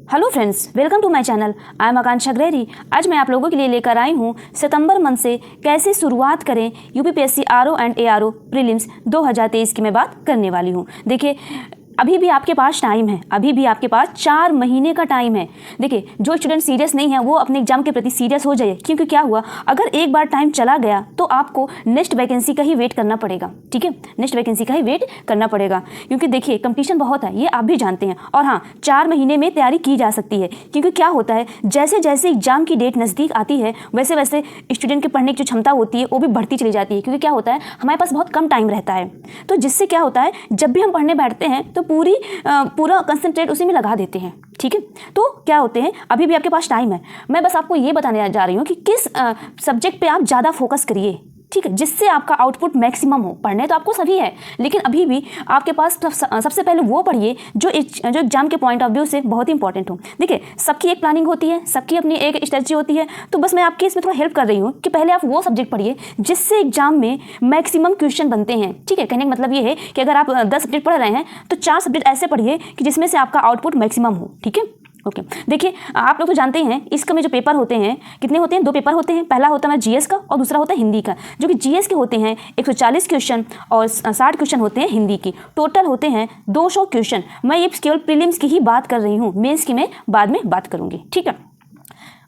Hello friends, welcome to my channel. I am Akanksha ग्रेरी। आज मैं आप लोगों के लिए लेकर आई हूँ सितंबर मंथ से कैसे शुरुआत करें UPPSC RO and ARO prelims 2023 की मैं बात करने वाली हूँ। देखिए, अभी भी आपके पास टाइम है, अभी भी आपके पास 4 महीने का टाइम है। देखिए, जो स्टूडेंट सीरियस नहीं है वो अपने एग्जाम के प्रति सीरियस हो जाए, क्योंकि क्या हुआ, अगर एक बार टाइम चला गया तो आपको नेक्स्ट वैकेंसी का ही वेट करना पड़ेगा। ठीक है, नेक्स्ट वैकेंसी का ही वेट करना पड़ेगा, क्योंकि देखिए कंपटीशन बहुत है, ये आप भी जानते हैं। और हाँ, 4 महीने में तैयारी की जा सकती है, क्योंकि क्या होता है, जैसे जैसे एग्जाम की डेट नज़दीक आती है वैसे वैसे स्टूडेंट के पढ़ने की जो क्षमता होती है वो भी बढ़ती चली जाती है। क्योंकि क्या होता है, हमारे पास बहुत कम टाइम रहता है, तो जिससे क्या होता है, जब भी हम पढ़ने बैठते हैं तो पूरा कंसंट्रेट उसी में लगा देते हैं। ठीक है, तो क्या होते हैं, अभी भी आपके पास टाइम है। मैं बस आपको ये बताने जा रही हूँ कि किस सब्जेक्ट पे आप ज़्यादा फोकस करिए, ठीक है, जिससे आपका आउटपुट मैक्सिमम हो। पढ़ने तो आपको सभी है, लेकिन अभी भी आपके पास सबसे पहले वो पढ़िए जो एग्जाम के पॉइंट ऑफ व्यू से बहुत ही इंपॉर्टेंट हो। देखिए, सबकी एक प्लानिंग होती है, सबकी अपनी एक स्ट्रेटजी होती है, तो बस मैं आपके इसमें थोड़ा हेल्प कर रही हूँ कि पहले आप वो सब्जेक्ट पढ़िए जिससे एग्जाम में मैक्सिमम क्वेश्चन बनते हैं। ठीक है, कहने का मतलब ये है कि अगर आप 10 सब्जेक्ट पढ़ रहे हैं तो 4 सब्जेक्ट ऐसे पढ़िए कि जिसमें से आपका आउटपुट मैक्सिमम हो। ठीक है, ओके। देखिए, आप लोग तो जानते हैं इसका में जो पेपर होते हैं कितने होते हैं, 2 पेपर होते हैं। पहला होता है जीएस का और दूसरा होता है हिंदी का। जो कि जीएस के होते हैं 140 क्वेश्चन और 60 क्वेश्चन होते हैं हिंदी की। टोटल होते हैं 200 क्वेश्चन। मैं ये केवल प्रीलिम्स की ही बात कर रही हूँ, मेंस की मैं बाद में बात करूँगी। ठीक है,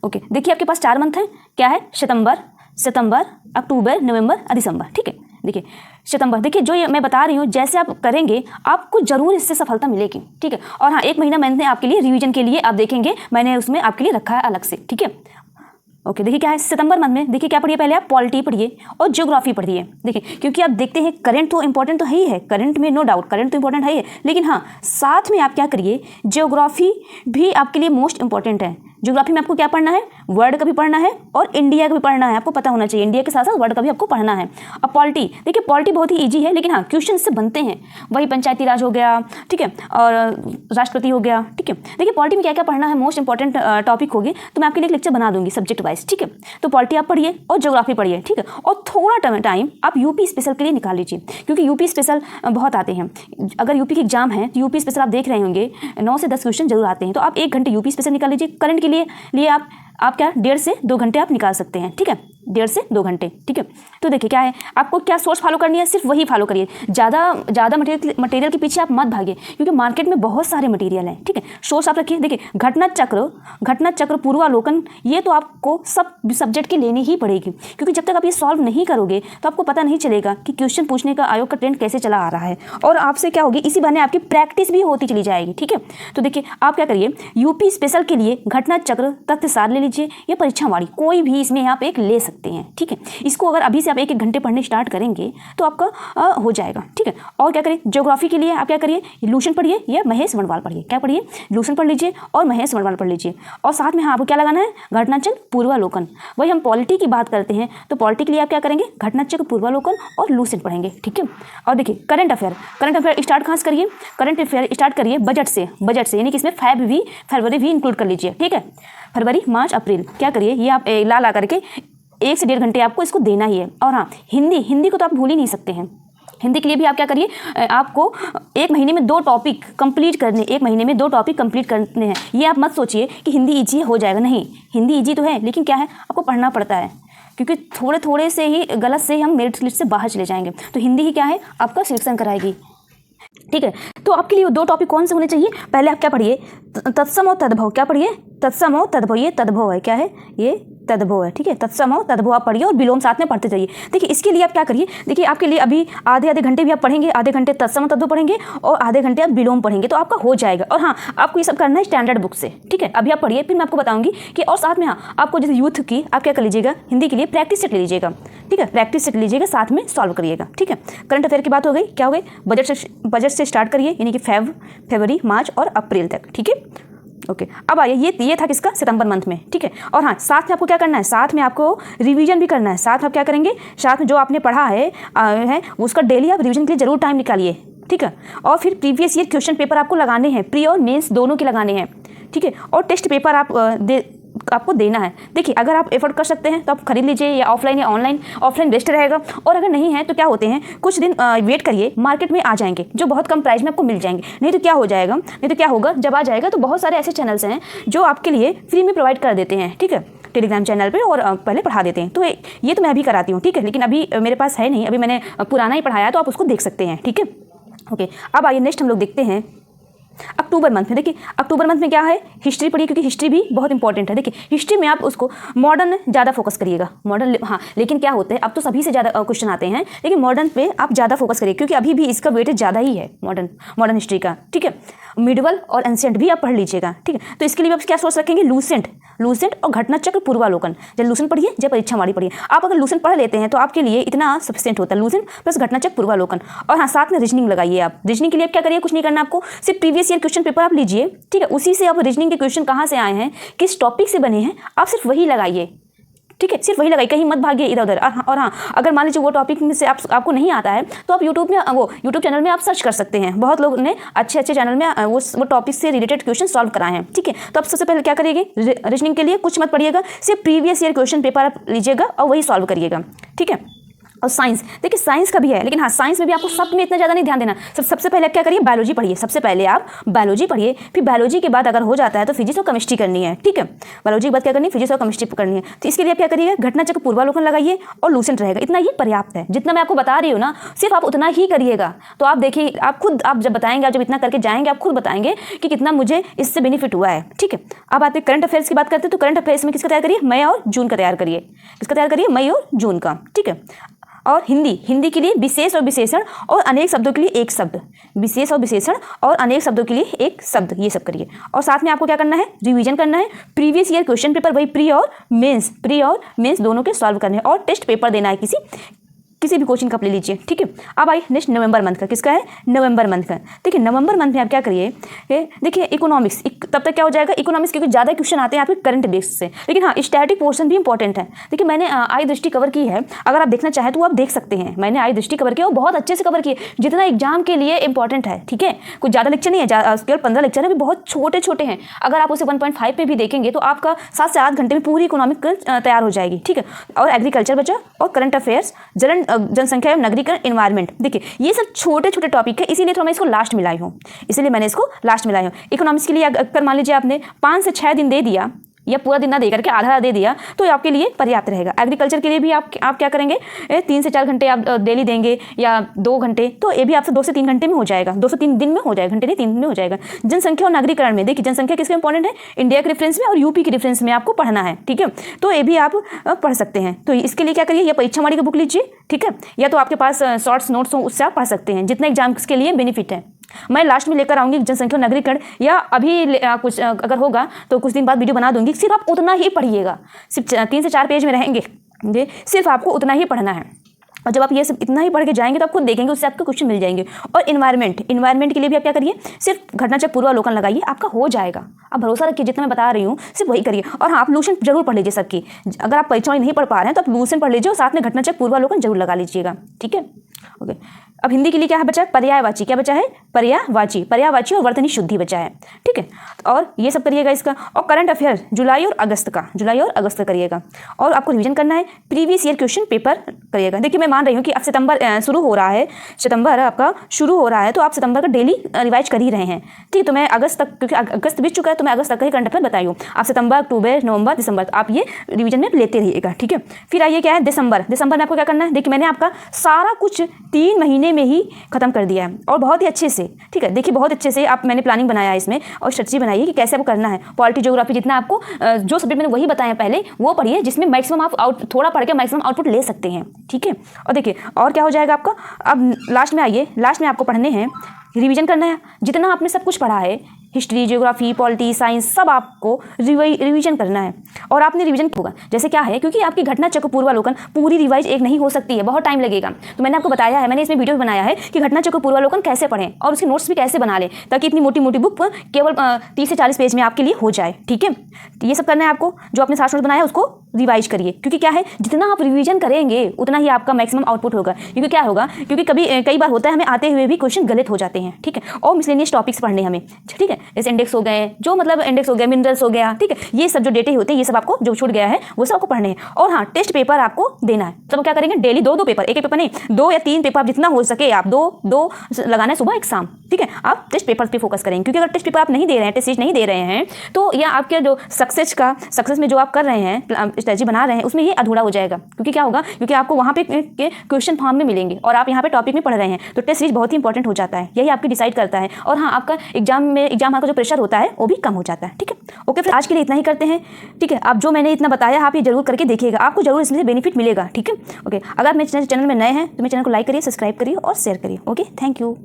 ओके। देखिए, आपके पास 4 मंथ है, क्या है, सितंबर, अक्टूबर, नवंबर और दिसंबर। ठीक है, देखिए सितंबर, देखिए जो ये मैं बता रही हूँ जैसे आप करेंगे आपको जरूर इससे सफलता मिलेगी। ठीक है, और हाँ, 1 महीना मैंने आपके लिए रिवीजन के लिए आप देखेंगे मैंने उसमें आपके लिए रखा है अलग से। ठीक है, ओके। देखिए क्या है, सितंबर मंथ में देखिए क्या पढ़िए, पहले आप पॉलिटी पढ़िए और ज्योग्राफी पढ़िए। देखिए, क्योंकि आप देखते हैं करंट तो इंपॉर्टेंट तो है ही है, करंट में नो डाउट करंट तो इंपॉर्टेंट है ही है, लेकिन हाँ, साथ में आप क्या करिए, ज्योग्राफी भी आपके लिए मोस्ट इंपॉर्टेंट है। ज्योग्राफी में आपको क्या पढ़ना है, वर्ल्ड का भी पढ़ना है और इंडिया का भी पढ़ना है। आपको पता होना चाहिए, इंडिया के साथ साथ वर्ल्ड का भी आपको पढ़ना है। अब पॉलिटी, देखिए पॉलिटी बहुत ही इजी है, लेकिन हाँ, क्वेश्चन इससे बनते हैं। वही पंचायती राज हो गया, ठीक है, और राष्ट्रपति हो गया। ठीक है, देखिए पॉलिटी में क्या क्या पढ़ना है, मोस्ट इंपॉर्टेंट टॉपिक होगी, तो मैं आपके लिए एक लेक्चर बना दूंगी सब्जेक्ट वाइज। ठीक है, तो पॉलिटी आप पढ़िए और ज्योग्राफी पढ़िए। ठीक है, और थोड़ा टाइम आप यूपी स्पेशल के लिए निकाल लीजिए, क्योंकि यूपी स्पेशल बहुत आते हैं। अगर यूपी के एग्जाम है तो यूपी स्पेशल आप देख रहे होंगे 9 से 10 क्वेश्चन जरूर आते हैं, तो आप 1 घंटे यूपी स्पेशल निकाल लीजिए। करंट के लिए आप क्या 1.5 से 2 घंटे आप निकाल सकते हैं। ठीक है, 1.5 से 2 घंटे। ठीक है, तो देखिए क्या है, आपको क्या सोर्स फॉलो करनी है, सिर्फ वही फॉलो करिए। ज़्यादा मटेरियल के पीछे आप मत भागिए, क्योंकि मार्केट में बहुत सारे मटेरियल हैं। ठीक है, सोर्स आप रखिए। देखिए, घटना चक्र, पूर्वालोकन, ये तो आपको सब सब्जेक्ट की लेनी ही पड़ेगी, क्योंकि जब तक आप ये सॉल्व नहीं करोगे तो आपको पता नहीं चलेगा कि क्वेश्चन पूछने का आयोग का ट्रेंड कैसे चला आ रहा है, और आपसे क्या होगी, इसी बहाने आपकी प्रैक्टिस भी होती चली जाएगी। ठीक है, तो देखिए आप क्या करिए, यूपी स्पेशल के लिए घटना चक्र, तथ्य सार ले लीजिए, या परीक्षावाड़ी, कोई भी इसमें आप एक ले सकते हैं। ठीक है, इसको अगर अभी से आप 1-1 घंटे पढ़ने स्टार्ट करेंगे तो आपका हो जाएगा। ठीक है, और क्या करिए, ज्योग्राफी के लिए आप क्या करिए, लूसेंट पढ़िए या महेश वनवाल पढ़िए। क्या पढ़िए, लूसेंट पढ़ लीजिए और महेश वनवाल पढ़ लीजिए, और साथ में हाँ आपको क्या लगाना है, घटनाचक्र, पूर्वालोकन। वही हम पॉलिटी की बात करते हैं, तो पॉलिटी के लिए आप क्या करेंगे, घटनाचक्र, पूर्वालोकन और लूसेंट पढ़ेंगे। ठीक है, और देखिए करंट अफेयर स्टार्ट कहाँ से करिए, करंट अफेयर स्टार्ट करिए बजट से, यानी कि इसमें फरवरी भी इंक्लूड कर लीजिए। ठीक है, फरवरी, मार्च, अप्रैल क्या करिए, ये आप ला करके 1 से 1.5 घंटे आपको इसको देना ही है। और हाँ, हिंदी को तो आप भूल ही नहीं सकते हैं। हिंदी के लिए भी आप क्या करिए, आपको 1 महीने में 2 टॉपिक कंप्लीट करने, 1 महीने में 2 टॉपिक कंप्लीट करने हैं। ये आप मत सोचिए कि हिंदी ईजी हो जाएगा, नहीं, हिंदी ईजी तो है, लेकिन क्या है, आपको पढ़ना पड़ता है, क्योंकि थोड़े से ही गलत से हम मेरिट लिस्ट से बाहर चले जाएंगे, तो हिंदी ही क्या है, आपका सिलेक्शन कराएगी। ठीक है, तो आपके लिए 2 टॉपिक कौन से होने चाहिए, पहले आप क्या पढ़िए, तत्सम और तद्भव। क्या पढ़िए, तत्सम और तद्भव, ये तद्भव है, क्या है, ये तद्भव है। ठीक है, तत्सम और तद्भव आप पढ़िए और विलोम साथ में पढ़ते जाइए। देखिए, इसके लिए आप क्या करिए, देखिए आपके लिए अभी आधे घंटे भी आप पढ़ेंगे, आधे घंटे तत्सम और तद्भव पढ़ेंगे और आधे घंटे आप विलोम पढ़ेंगे, तो आपका हो जाएगा। और हाँ, आपको ये सब करना है स्टैंडर्ड बुक से। ठीक है, अभी आप पढ़िए, फिर मैं आपको बताऊंगी कि, और साथ में हाँ, आपको जैसे यूथ की आप क्या कर लीजिएगा, हिंदी के लिए प्रैक्टिस सेट ले लीजिएगा। ठीक है, प्रैक्टिस सेट लीजिएगा, साथ में सॉल्व करिएगा। ठीक है, करंट अफेयर की बात हो गई, क्या हो गई, बजट से स्टार्ट करिए, यानी कि फरवरी, मार्च और अप्रैल तक। ठीक है, ओके। अब आइए, ये था किसका, सितंबर मंथ में। ठीक है, और हाँ, साथ में आपको क्या करना है, साथ में आपको रिवीजन भी करना है। साथ में आप क्या करेंगे, साथ में जो आपने पढ़ा है उसका डेली आप रिवीजन के लिए जरूर टाइम निकालिए। ठीक है, और फिर प्रीवियस ईयर क्वेश्चन पेपर आपको लगाने हैं, प्री और मेंस दोनों के लगाने हैं। ठीक है, और टेस्ट पेपर आप आपको देना है। देखिए अगर आप एफर्ट कर सकते हैं तो आप खरीद लीजिए, या ऑफलाइन या ऑनलाइन, ऑफलाइन बेस्ट रहेगा। और अगर नहीं है तो क्या होते हैं, कुछ दिन वेट करिए, मार्केट में आ जाएंगे जो बहुत कम प्राइस में आपको मिल जाएंगे। नहीं तो क्या होगा, जब आ जाएगा तो बहुत सारे ऐसे चैनल्स हैं जो आपके लिए फ्री में प्रोवाइड कर देते हैं, ठीक है, टेलीग्राम चैनल पे, और पहले पढ़ा देते हैं। तो ये तो मैं अभी कराती हूँ, ठीक है, लेकिन अभी मेरे पास है नहीं, अभी मैंने पुराना ही पढ़ाया है, तो आप उसको देख सकते हैं, ठीक है। ओके, अब आइए नेक्स्ट हम लोग देखते हैं अक्टूबर मंथ में। देखिए अक्टूबर मंथ में क्या है, हिस्ट्री पढ़िए, क्योंकि हिस्ट्री भी बहुत इंपॉर्टेंट है। देखिए हिस्ट्री में आप उसको मॉडर्न ज़्यादा फोकस करिएगा, मॉडर्न, हाँ, लेकिन क्या होता है, अब तो सभी से ज़्यादा क्वेश्चन आते हैं, लेकिन मॉडर्न पे आप ज़्यादा फोकस करिए, क्योंकि अभी भी इसका वेटेज ज़्यादा ही है मॉडर्न हिस्ट्री का, ठीक है। मिडवल और एंशिएंट भी आप पढ़ लीजिएगा, ठीक है। तो इसके लिए आप क्या सोच रखेंगे, लूसेंट और घटना चक्र पूर्वालोकन। जब लूसेंट पढ़िए, जब परीक्षावाड़ी पढ़िए। आप अगर लूसेंट पढ़ लेते हैं तो आपके लिए इतना सफिशिएंट होता है, लूसेंट प्लस घटना चक्र पूर्वालोकन। और हाँ, साथ में रीजनिंग लगाइए आप। रीजनिंग के लिए आप क्या करिए, कुछ नहीं करना आपको, सिर्फ प्रीवियस ईयर क्वेश्चन पेपर आप लीजिए, ठीक है, उसी से आप रीजनिंग के क्वेश्चन कहाँ से आए हैं, किस टॉपिक से बने हैं, आप सिर्फ वही लगाइए, ठीक है, सिर्फ वही लगाइए, कहीं मत भागिए इधर उधर। और हाँ, अगर मान लीजिए वो टॉपिक में से आपको नहीं आता है तो आप यूट्यूब चैनल में आप सर्च कर सकते हैं। बहुत लोग ने अच्छे चैनल में वो टॉपिक से रिलेटेड क्वेश्चन सॉल्व कराए हैं, ठीक है। तो आप सबसे पहले क्या करिएगा, रीजनिंग के लिए कुछ मत पढ़िएगा, सिर्फ प्रीवियस ईयर क्वेश्चन पेपर आप लीजिएगा और वही सॉल्व करिएगा, ठीक है। और साइंस, देखिए साइंस का भी है, लेकिन हाँ, साइंस में भी आपको सब में इतना ज़्यादा नहीं ध्यान देना। सबसे पहले आप क्या करिए, बायोलॉजी पढ़िए। सबसे पहले आप बायोलॉजी पढ़िए, फिर बायोलॉजी के बाद अगर हो जाता है तो फिजिक्स और केमिस्ट्री करनी है, ठीक है। बायोलॉजी के बाद क्या करनी है, फिजिक्स और केमिस्ट्री करनी है। तो इसके लिए आप क्या करिएगा, घटना चक्र पूर्वालोकन लगाइए और लूसेंट रहेगा, इतना ही पर्याप्त है। जितना मैं आपको बता रही हूँ ना, सिर्फ आप उतना ही करिएगा। तो आप देखिए, आप जब बताएंगे, आप जब इतना करके जाएंगे, आप खुद बताएंगे कि कितना मुझे इससे बेनिफिट हुआ है, ठीक है। अब आते करंट अफेयर्स की बात करते हैं, तो करंट अफेयर्स में किसका तैयार करिए, मई और जून का तैयार करिए। किसका तैयार करिए, मई और जून का, ठीक है। और हिंदी के लिए विशेष और विशेषण और अनेक शब्दों के लिए एक शब्द, विशेष और विशेषण और अनेक शब्दों के लिए एक शब्द, ये सब करिए। और साथ में आपको क्या करना है, रिवीजन करना है। प्रीवियस ईयर क्वेश्चन पेपर वही प्री और मेंस दोनों के सॉल्व करने हैं, और टेस्ट पेपर देना है किसी भी कोचिंग का आप ले लीजिए, ठीक है। अब आई नेक्स्ट नवंबर मंथ का, किसका है, नवंबर मंथ का। देखिए नवंबर मंथ में आप क्या करिए, देखिए इकोनॉमिक्स, तब तक क्या हो जाएगा, इकोनॉमिक्स, क्योंकि ज़्यादा क्वेश्चन आते हैं आपके करंट बेस से, लेकिन हाँ, स्टैटिक पोर्शन भी इंपॉर्टेंट है। देखिए मैंने आई दृष्टि कवर की है, अगर आप देखना चाहें तो आप देख सकते हैं। मैंने आई दृष्टि कवर किया और बहुत अच्छे से कवर किए, जितना एग्जाम के लिए इंपॉर्टेंट है, ठीक है। कुछ ज़्यादा लेक्चर नहीं है, केवल 15 लेक्चर है, भी बहुत छोटे हैं। अगर आप उसे 1.5 पे भी देखेंगे तो आपका 7 से 8 घंटे में पूरी इकोनॉमिक तैयार हो जाएगी, ठीक है। और एग्रीकल्चर बचा, और करंट अफेयर्स, जनसंख्या, नगरीकरण, एनवायरमेंट। देखिए ये सब छोटे टॉपिक है, इसीलिए तो मैं इसको लास्ट मिलाई हूँ, इकोनॉमिक्स के लिए अगर मान लीजिए आपने 5 से 6 दिन दे दिया, या पूरा दिन ना दे करके आधा दे दिया, तो आपके लिए पर्याप्त रहेगा। एग्रीकल्चर के लिए भी आप क्या करेंगे, 3 से 4 घंटे आप डेली देंगे, या 2 घंटे, तो ये भी आपसे 2 से 3 घंटे में हो जाएगा, 2 से 3 दिन में हो जाएगा, घंटे नहीं 3 दिन में हो जाएगा। जनसंख्या और नागरीकरण में, देखिए जनसंख्या किसका इंपॉर्टेंट है, इंडिया के रेफरेंस में और यूपी के रेफरेंस में आपको पढ़ना है, ठीक है। तो ये भी आप पढ़ सकते हैं। तो इसके लिए क्या करिए, या परीक्षावाड़ी की बुक लीजिए, ठीक है, या तो आपके पास शॉर्ट्स नोट्स हो, उससे आप पढ़ सकते हैं, जितना एग्जाम्स के लिए बेनिफिट है। मैं लास्ट में लेकर आऊँगी जनसंख्या नगरीकरण, या अभी कुछ अगर होगा तो कुछ दिन बाद वीडियो बना दूंगी। सिर्फ आप उतना ही पढ़िएगा, सिर्फ 3 से 4 पेज में रहेंगे, सिर्फ आपको उतना ही पढ़ना है। और जब आप ये सब इतना ही पढ़ के जाएंगे तो आप खुद देखेंगे, उससे आपको क्वेश्चन मिल जाएंगे। और इन्वायरमेंट के लिए भी आप क्या करिए, सिर्फ घटना चक्र पूर्वालोकन लगाइए, आपका हो जाएगा। आप भरोसा रखिए, जितना मैं बता रही हूँ सिर्फ वही करिए। और हाँ, आप लूसेंट जरूर पढ़ लीजिए सबकी। अगर आप परीक्षा में नहीं पढ़ पा रहे हैं तो आप लूसेंट पढ़ लीजिए, और साथ में घटना चक्र पूर्वालोकन जरूर लगा लीजिएगा, ठीक है। ओके, अब हिंदी के लिए क्या है बचा है, पर्यायवाची। क्या बचा है, पर्यायवाची और वर्तनी शुद्धि बचा है, ठीक है। और ये सब करिएगा इसका। और करंट अफेयर जुलाई और अगस्त का करिएगा। और आपको रिवीजन करना है, प्रीवियस ईयर क्वेश्चन पेपर करिएगा। देखिए मैं मान रही हूँ कि अब सितंबर शुरू हो रहा है, सितंबर आपका शुरू हो रहा है, तो आप सितंबर का डेली रिवाइज कर ही रहे हैं, ठीक। तो मैं अगस्त तक, क्योंकि अगस्त बीत चुका है, तो मैं अगस्त तक का ही करंट अफेयर बताई हूँ। आप सितंबर, अक्टूबर, नवंबर, दिसंबर, आप ये रिवीजन में लेते रहिएगा, ठीक है। फिर आइए क्या है, दिसंबर में आपको क्या करना है। देखिए मैंने आपका सारा कुछ 3 महीने में ही खत्म कर दिया है, और बहुत ही अच्छे से, ठीक है। देखिए बहुत अच्छे से मैंने प्लानिंग बनाया है इसमें, और स्ट्रेटजी बनाई है कि कैसे आपको करना है। पॉलिटी, ज्योग्राफी, जितना आपको जो सब्जेक्ट मैंने वही बताया पहले, वो पढ़िए, जिसमें मैक्सिमम आप थोड़ा पढ़ के मैक्सिमम आउटपुट ले सकते हैं, ठीक है। और देखिए और क्या हो जाएगा आपका। अब लास्ट में आइए, लास्ट में आपको पढ़ने हैं, रिवीजन करना है। जितना आपने सब कुछ पढ़ा है, हिस्ट्री, ज्योग्राफी, पॉलिटी, साइंस, सब आपको रिवीजन करना है। और आपने रिवीजन होगा, जैसे क्या है, क्योंकि आपकी घटना चक्र पूर्वालोकन पूरी रिवाइज एक नहीं हो सकती है, बहुत टाइम लगेगा। तो मैंने आपको बताया है, मैंने इसमें वीडियो बनाया है कि घटना चक्र पूर्वालोकन कैसे पढ़ें और उसके नोट्स भी कैसे बना लें, ताकि इतनी मोटी बुक केवल 30 से 40 पेज में आपके लिए हो जाए, ठीक है। तो ये सब करना है आपको। जो आपने 60 नोट्स बनाया उसको रिवाइज करिए, क्योंकि क्या है, जितना आप रिवीजन करेंगे उतना ही आपका मैक्सिमम आउटपुट होगा। क्योंकि क्या होगा, क्योंकि कई बार होता है हमें आते हुए भी क्वेश्चन गलत हो जाते हैं, ठीक है। और मिसलेनियस टॉपिक्स पढ़ने हमें, ठीक है। जैसे इंडेक्स हो गए, जो मतलब इंडेक्स हो गया, मिनरल्स हो गया, ठीक है, ये सब जो डेटे होते हैं ये सब आपको जो छूट गया है वो सब आपको पढ़ने हैं। और हाँ, टेस्ट पेपर आपको देना है। तो क्या करेंगे, डेली 2 पेपर, एक पेपर नहीं 2 या 3 पेपर, आप जितना हो सके आप 2 लगाना है, सुबह एक शाम, ठीक है। आप टेस्ट पेपर पे फोकस करेंगे, क्योंकि अगर टेस्ट पेपर आप नहीं दे रहे हैं, टेस्ट सीरीज नहीं दे रहे हैं, तो यह आपके जो सक्सेस में जो आप कर रहे हैं, स्ट्रेटजी बना रहे हैं, उसमें ये अधूरा हो जाएगा। क्योंकि क्या होगा, क्योंकि आपको वहाँ पे क्वेश्चन फॉर्म में मिलेंगे और आप यहाँ पे टॉपिक में पढ़ रहे हैं, तो टेस्ट सीरीज बहुत ही इंपॉर्टेंट हो जाता है, यही आपकी डिसाइड करता है। और हाँ, आपका एग्जाम का जो प्रेशर होता है वो भी कम हो जाता है, ठीक है। ओके, फिर आज के लिए इतना ही करते हैं, ठीक है। आप जो मैंने इतना बताया आप ये जरूर करके देखिएगा, आपको जरूर इसमें बेनिफिट मिलेगा, ठीक है। ओके, अगर आप मेरे चैनल में नए हैं तो मेरे चैनल को लाइक करिए, सब्सक्राइब करिए और शेयर करिए। Okay, thank you.